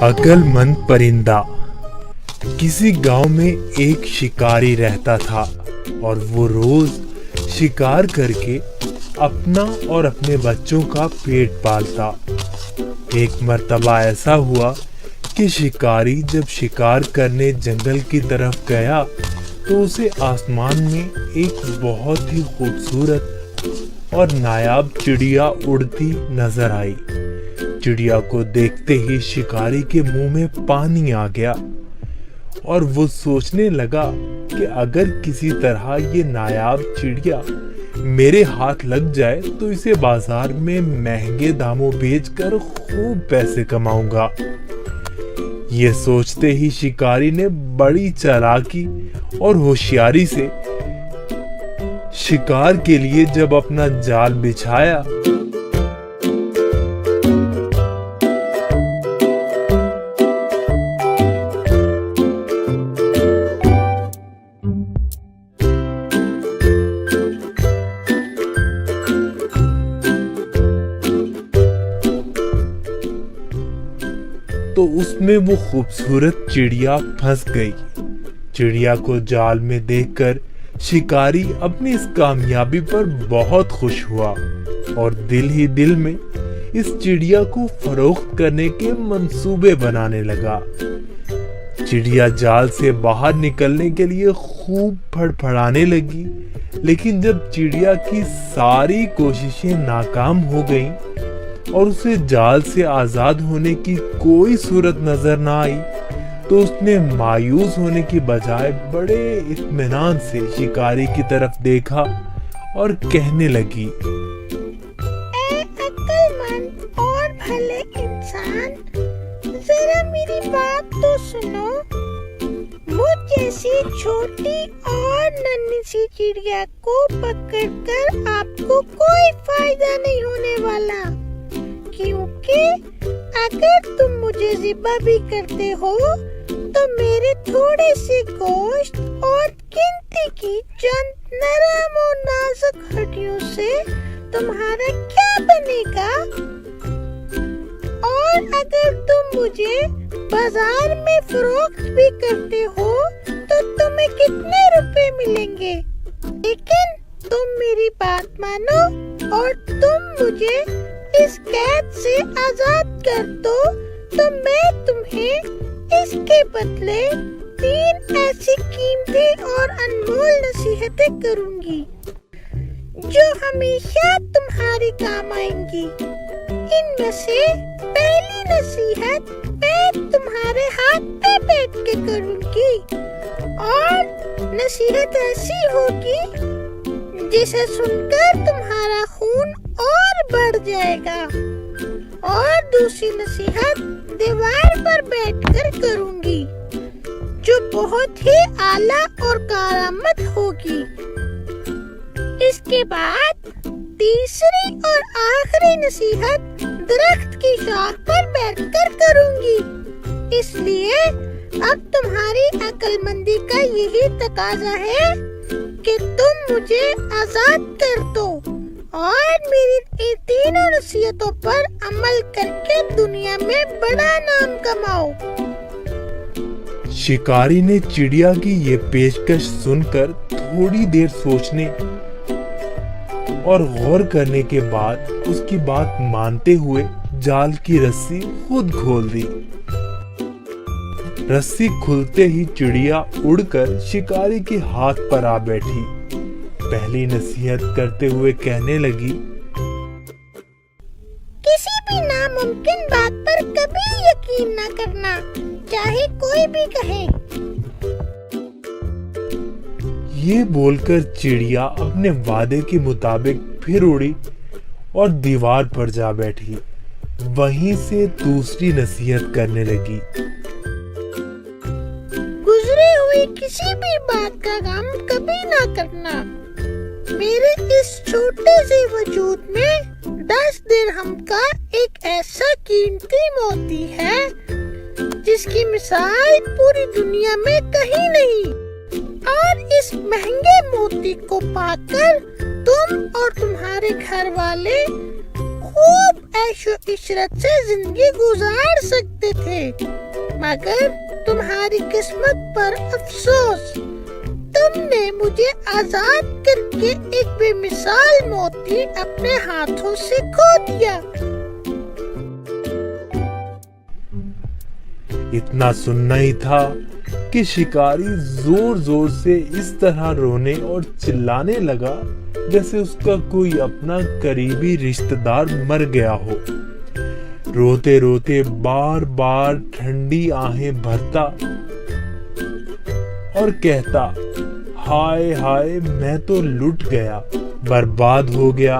अक्लमंद परिंदा। किसी गांव में एक शिकारी रहता था और वो रोज शिकार करके अपना और अपने बच्चों का पेट पालता। एक मर्तबा ऐसा हुआ कि शिकारी जब शिकार करने जंगल की तरफ गया तो उसे आसमान में एक बहुत ही खूबसूरत और नायाब चिड़िया उड़ती नजर आई। चिड़िया को देखते ही शिकारी के मुंह में पानी आ गया और वो सोचने लगा कि अगर किसी तरह ये नायाब चिड़िया मेरे हाथ लग जाए तो इसे बाजार में महंगे दामों बेचकर खूब पैसे कमाऊंगा। ये सोचते ही शिकारी ने बड़ी चालाकी और होशियारी से शिकार के लिए जब अपना जाल बिछाया तो उसमें वो खूबसूरत चिड़िया फंस गई। चिड़िया को जाल में देखकर शिकारी अपनी इस कामयाबी पर बहुत खुश हुआ और दिल ही दिल में इस चिड़िया को फरोख्त करने के मंसूबे बनाने लगा। चिड़िया जाल से बाहर निकलने के लिए खूब फड़फड़ाने लगी, लेकिन जब चिड़िया की सारी कोशिशें नाकाम हो गईं और उसे जाल से आजाद होने की कोई सूरत नजर न आई तो उसने मायूस होने की बजाय बड़े इत्मीनान से शिकारी की तरफ देखा और कहने लगी, ऐ अक्लमंद और भले इंसान, जरा मेरी बात तो सुनो। मुझ जैसी छोटी और नन्ही सी चिड़िया को पकड़कर आपको कोई फायदा नहीं होने वाला, क्योंकि अगर तुम मुझे ज़िबा भी करते हो तो मेरे थोड़े से गोश्त और गिनती की चंद नरम और नाजुक हड्डियों से तुम्हारा क्या बनेगा? और अगर तुम मुझे बाजार में फरोख्त भी करते हो तो तुम्हें कितने रुपए मिलेंगे? लेकिन तुम मेरी बात मानो और तुम मुझे इस कैद से आजाद कर दो तो मैं तुम्हें इसके बदले 3 ऐसी कीमती और अनमोल नसीहतें करूंगी जो हमेशा तुम्हारे काम आएंगी। इनमें से पहली नसीहत मैं तुम्हारे हाथ पे बैठ के करूंगी और नसीहत ऐसी होगी जिसे सुनकर तुम्हारा खून और बढ़ जाएगा। और दूसरी नसीहत दीवार पर बैठकर करूंगी जो बहुत ही आला और कारामद होगी। इसके बाद तीसरी और आखिरी नसीहत दरख्त की शाख पर बैठकर करूंगी। इसलिए अब तुम्हारी अक्लमंदी का यही तकाजा है कि तुम मुझे आजाद कर दो और मेरी इन तीनों नसीहतों पर अमल करके दुनिया में बड़ा नाम कमाओ। शिकारी ने चिड़िया की ये पेशकश सुनकर थोड़ी देर सोचने और गौर करने के बाद उसकी बात मानते हुए जाल की रस्सी खुद खोल दी। रस्सी खुलते ही चिड़िया उड़कर शिकारी के हाथ पर आ बैठी। पहली नसीहत करते हुए कहने लगी, किसी भी नामुमकिन बात पर कभी यकीन न करना, चाहे कोई भी कहे। ये बोलकर चिड़िया अपने वादे के मुताबिक फिर उड़ी और दीवार पर जा बैठी। वहीं से दूसरी नसीहत करने लगी, गुजरी हुई किसी भी बात का गम कभी ना करना। मेरे इस छोटे से वजूद में 10 दिरहम का एक ऐसा कीमती मोती है जिसकी मिसाल पूरी दुनिया में कहीं नहीं। और इस महंगे मोती को पाकर तुम और तुम्हारे घर वाले खूब ऐशो इशरत से जिंदगी गुजार सकते थे, मगर तुम्हारी किस्मत पर अफसोस, तुमने मुझे आजाद करके एक बेमिसाल मोती अपने हाथों से खो दिया। इतना सुनना ही था कि शिकारी जोर जोर से इस तरह रोने और चिल्लाने लगा जैसे उसका कोई अपना करीबी रिश्तेदार मर गया हो। रोते रोते बार बार ठंडी आहें भरता और कहता, हाय हाय मैं तो लुट गया, बर्बाद हो गया।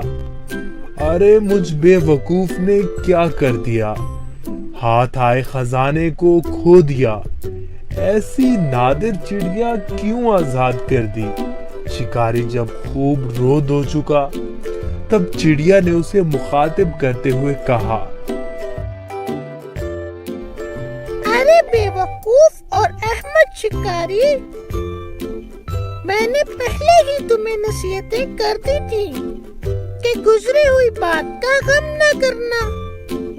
अरे मुझ बेवकूफ ने क्या कर दिया, हाथ आए खजाने को खो दिया। ऐसी नादिर चिड़िया क्यों आजाद कर दी। शिकारी जब खूब रो धो चुका तब चिड़िया ने उसे मुखातिब करते हुए कहा, अरे बेवकूफ और अहमद शिकारी, मैंने पहले ही तुम्हें नसीहतें कर दी थी कि गुजरी हुई बात का गम न करना।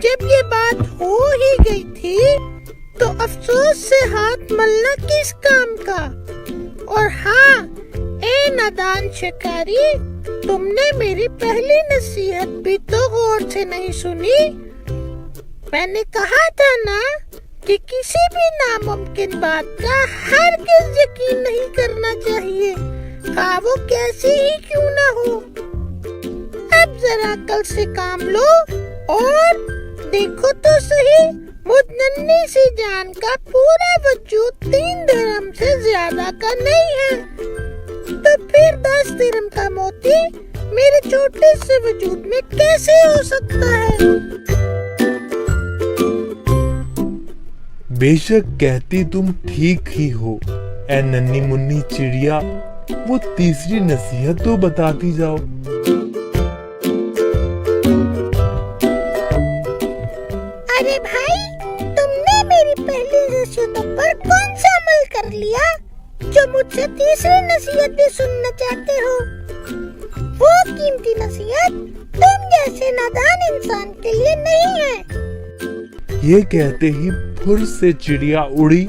जब ये बात हो ही गई थी तो अफसोस से हाथ मलना किस काम का। और हाँ, ए नादान शिकारी, तुमने मेरी पहली नसीहत भी तो गौर से नहीं सुनी। मैंने कहा था ना कि किसी भी नामुमकिन बात का हरगिज़ यकीन नहीं करना चाहिए, हाँ वो कैसी ही क्यों ना हो। अब जरा अक्ल से काम लो और देखो तो सही, मुझ नन्ही सी जान का पूरा वजूद 3 दिरहम से ज्यादा का नहीं है, तो फिर 10 दिरहम का मोती मेरे छोटे से वजूद में कैसे हो सकता है। बेशक कहती तुम ठीक ही हो ए नन्ही मुन्नी चिड़िया, वो तीसरी नसीहत तो बताती जाओ। अरे भाई, तुमने मेरी पहली नसीहतों पर कौन सा अमल कर लिया जो मुझसे तीसरी नसीहत भी सुनना चाहते हो। वो कीमती नसीहत तुम जैसे नादान इंसान के लिए नहीं है। ये कहते ही फुर से चिड़िया उड़ी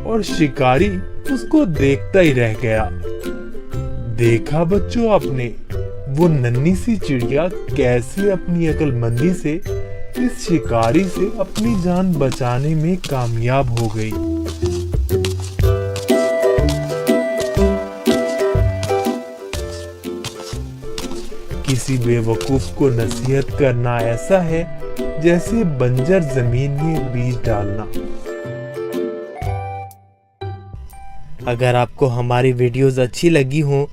और शिकारी उसको देखता ही रह गया। देखा बच्चों आपने, वो नन्ही सी चिड़िया कैसे अपनी अक्लमंदी से इस शिकारी से अपनी जान बचाने में कामयाब हो गई। किसी बेवकूफ को नसीहत करना ऐसा है जैसे बंजर जमीन में बीज डालना। अगर आपको हमारी वीडियोस अच्छी लगी हो